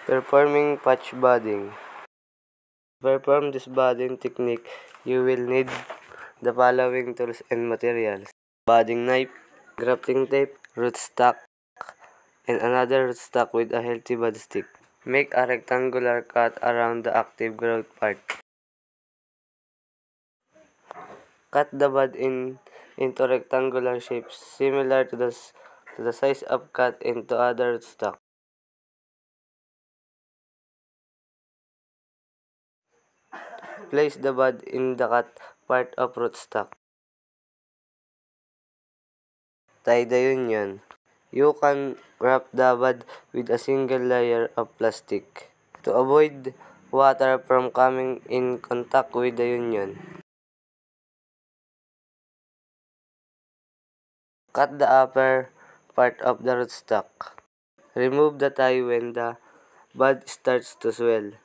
Performing patch budding. To perform this budding technique, you will need the following tools and materials: budding knife, grafting tape, rootstock, and another rootstock with a healthy bud stick. Make a rectangular cut around the active growth part. Cut the bud into rectangular shapes similar to the size of cut into other rootstock. Place the bud in the cut part of rootstock. Tie the union. You can wrap the bud with a single layer of plastic to avoid water from coming in contact with the union. Cut the upper part of the rootstock. Remove the tie when the bud starts to swell.